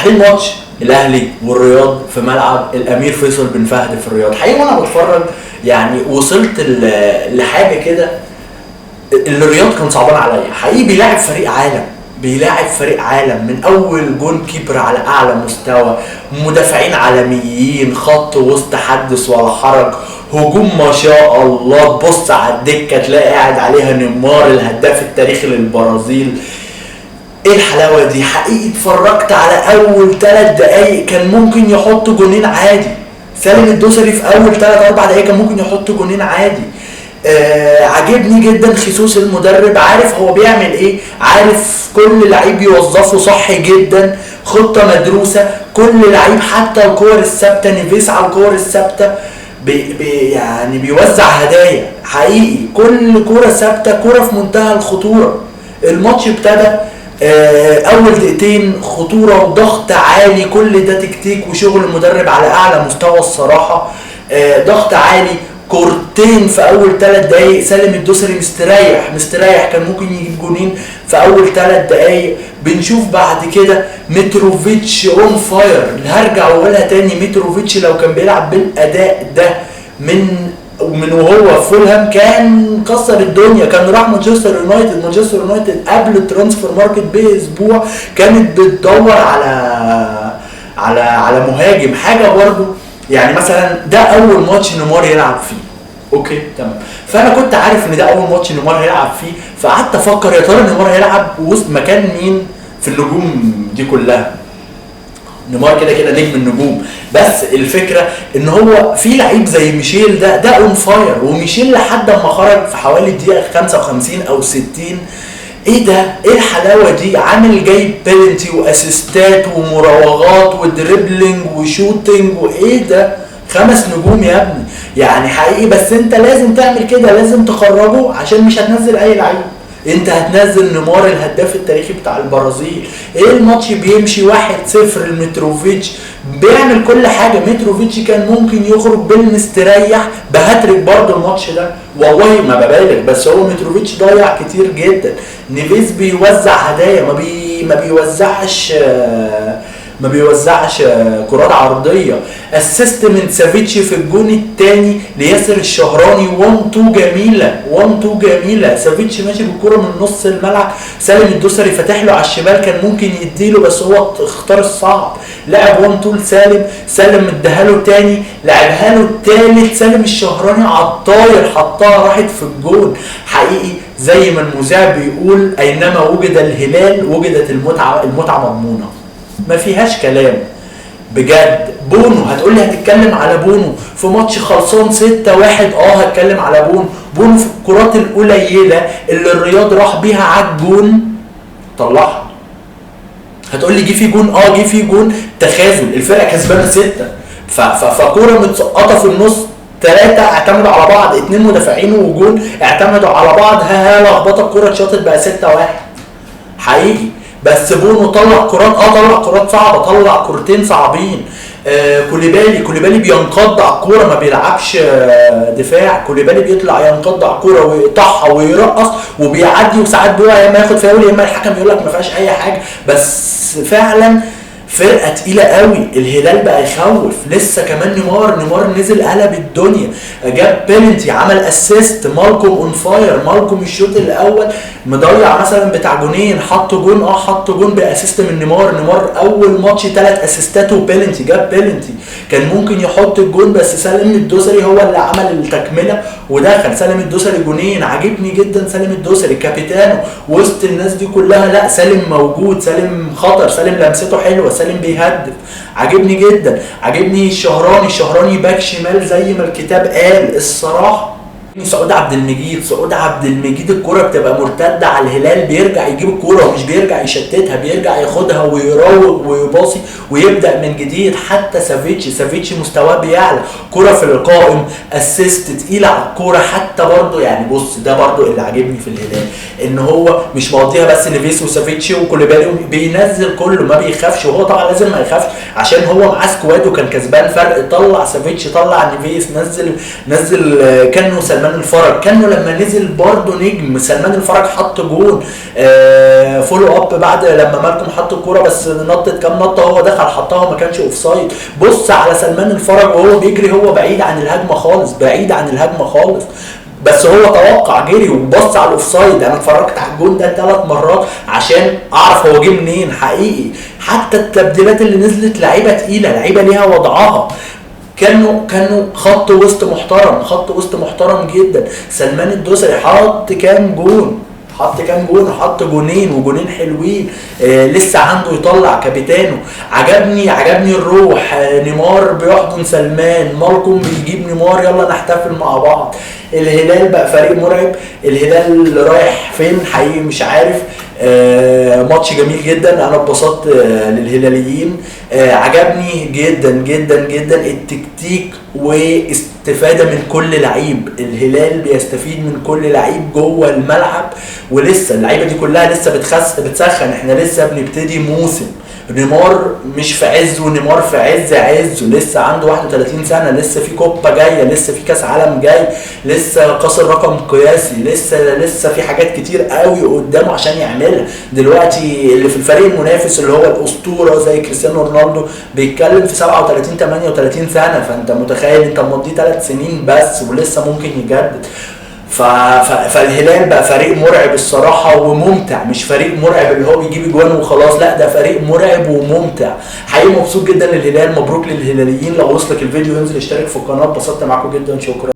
تحليل ماتش الاهلي والرياض في ملعب الامير فيصل بن فهد في الرياض. حقيقي وانا بتفرج يعني وصلت لحاجه كده، الرياض كان صعبان عليا حقيقي. بيلاعب فريق عالم من اول جون كيبر على اعلى مستوى، مدافعين عالميين، خط وسط حدث ولا حرج، هجوم ما شاء الله، تبص على الدكه تلاقي قاعد عليها نيمار الهداف التاريخي للبرازيل. ايه الحلاوه دي؟ حقيقي اتفرجت على اول 3 دقايق كان ممكن يحط جونين عادي. سالم الدوسري في اول 3-4 دقايق كان ممكن يحط جونين عادي. عجبني جدا خصوص المدرب، عارف هو بيعمل ايه، عارف كل لعيب يوظفه صح جدا، خطه مدروسه، كل لعيب حتى الكور الثابته، نيفيس على الكور الثابته يعني بيوزع هدايا حقيقي، كل كوره ثابته كوره في منتهى الخطوره. الماتش ابتدى اول دقيقتين خطوره وضغط عالي، كل ده تكتيك وشغل المدرب على اعلى مستوى الصراحه. ضغط عالي، كورتين في اول 3 دقايق، سالم الدوسري مستريح كان ممكن يجيب جونين في اول 3 دقايق. بنشوف بعد كده متروفيتش اون فاير، هرجع واقولها تاني، متروفيتش لو كان بيلعب بالاداء ده من وهو في فولهام كان كسر الدنيا، كان راح مانشستر يونايتد قبل الترانسفير ماركت باسبوع كانت بتدور على مهاجم حاجه برضه. يعني مثلا ده اول ماتش نيمار يلعب فيه، اوكي تمام، فانا كنت عارف ان ده اول ماتش نيمار هيلعب فيه، فقعدت افكر يا ترى نيمار هيلعب وسط مكان مين في النجوم دي كلها. نيمار كده نجم النجوم، بس الفكره ان هو في لعيب زي ميشيل ده اون فاير، وميشيل لحد ما خرج في حوالي الدقيقه 55 او 60 ايه ده؟ ايه الحلاوه دي؟ عامل جايب بيلنتي واسيستات ومراوغات ودريبلينج وشوتينج، وايه ده؟ 5 نجوم يا ابني يعني حقيقي. بس انت لازم تعمل كده، لازم تخرجه عشان مش هتنزل اي لعيب، انت هتنزل نيمار الهداف التاريخي بتاع البرازيل. ايه الماتش بيمشي 1-0 لمتروفيتش، بيعمل كل حاجه. متروفيتش كان ممكن يخرج بالمستريح بهاتريك برضه الماتش ده، والله ما ببالغ، بس هو متروفيتش ضيع كتير جدا. نيفيز بيوزع هدايا، ما بيوزعش كرات عرضيه. اسيست من سافيتش في الجون الثاني لياسر الشهراني، 1-2 جميله. سافيتش ماشي بالكره من نص الملعب، سالم الدوسري فاتح له على الشمال كان ممكن يديله بس هو اختار الصعب، لعب 1-2 سالم اداها له تاني، لعبها له الثالث، سالم الشهراني على الطاير حطها راحت في الجون. حقيقي زي ما المذيع بيقول اينما وجد الهلال وجدت المتعه مضمونه، ما فيهاش كلام بجد. بونو هتقولي هتتكلم على بونو في ماتش خلصان 6-1، هتكلم على بونو في الكرات القليله اللي الرياض راح بيها على الجون طلعها. هتقولي جه في جون تخاذل، الفرقه كسبانه 6، فكوره متسقطه في النص، 3 اعتمدوا على بعض، 2 مدافعين وجون اعتمدوا على بعض، لخبطه الكوره اتشاطت بقى 6-1 حقيقي. بس بونو طلع كرات صعبه، طلع كورتين صعبين. كوليبالي بينقض على الكوره، ما بيلعبش دفاع، كوليبالي بيطلع ينقض على الكوره ويقطعها ويرقص وبيعدي، وساعات بيقع يا اما ياخد فاول يا اما الحكم يقول لك ما فيهاش اي حاجه. بس فعلا فرقه تقيله قوي، الهلال بقى يخوف. لسه كمان نيمار نزل قلب الدنيا، جاب بيلنتي، عمل اسيست، مالكوم اون فاير، مالكوم الشوط الاول مضيع مثلا بتاع جونين، حط جون باسيست من نيمار اول ماتش 3 اسيستات وبيلنتي، جاب بيلنتي، كان ممكن يحط الجون بس سالم الدوسري هو اللي عمل التكمله ودخل. سالم الدوسري جونين، عاجبني جدا سالم الدوسري كابيتانو وسط الناس دي كلها، لا سالم موجود، سالم خطر، سالم لمسته حلوه، سالم بيهدف، عاجبني جدا. عاجبني الشهراني باك شمال زي ما الكتاب قال الصراحه. سعود عبد المجيد الكرة بتبقى مرتدة على الهلال، بيرجع يجيب الكرة ومش بيرجع يشتتها، بيرجع ياخدها ويراوغ ويباصي ويبدأ من جديد. حتى سافيتش مستواه بيعلى، كرة في القائم، اسيست تقيلة على الكرة حتى برضه. يعني بص ده برضه اللي عاجبني في الهلال، ان هو مش مقضيها بس نيفيس وسافيتش وكوليبالي، بينزل كله ما بيخافش، وهو طبعا لازم ما يخافش عشان هو معاه سكواد وكان كسبان فرق. طلع سافيتش، طلع نيفيس، نزل كانه سلمان الفرج، كانه لما نزل برضه نجم. سلمان الفرج حط جون فولو اب بعد لما مالكم حط الكوره، بس نطت كام نطه هو دخل حطها وما كانش اوفسايد. بص على سلمان الفرج وهو بيجري، هو بعيد عن الهجمه خالص، بعيد عن الهجمه خالص، بس هو توقع جري وبص على الاوفسايد. انا اتفرجت على الجون ده 3 مرات عشان اعرف هو جه منين حقيقي. حتى التبديلات اللي نزلت لعيبه تقيله، لعيبه ليها وضعها، كانوا خط وسط محترم، خط وسط محترم جدا. سلمان الدوسري حط كام جون، حط جونين وجونين حلوين. لسه عنده يطلع كابيتانو. عجبني الروح. نيمار بيحضن سلمان، مالكم بيجيب نيمار، يلا نحتفل مع بعض. الهلال بقى فريق مرعب. الهلال رايح فين حقيقي مش عارف. ماتش جميل جدا، انا اتبسطت للهلاليين. عجبني جدا جدا جدا التكتيك واستفاده من كل لعيب. الهلال بيستفيد من كل لعيب جوه الملعب، ولسه اللعيبه دي كلها لسه بتسخن. احنا لسه بنبتدي موسم. نيمار مش في عزه، نيمار في عزه، لسه عنده 31 سنه، لسه في كوبا جايه، لسه في كاس عالم جاي، لسه كسر رقم قياسي، لسه في حاجات كتير قوي قدامه عشان يعملها. دلوقتي اللي في الفريق المنافس اللي هو الاسطوره زي كريستيانو رونالدو بيتكلم في 37 38 سنه، فانت متخيل انت مضيه 3 سنين بس ولسه ممكن يجدد. فالهلال بقى فريق مرعب الصراحه وممتع، مش فريق مرعب اللي هو بيجيب اجوان وخلاص، لا ده فريق مرعب وممتع. حقيقي مبسوط جدا للهلال، مبروك للهلاليين. لو وصلك الفيديو انزل اشترك في القناه. اتبسطت معاكم جدا، شكرا.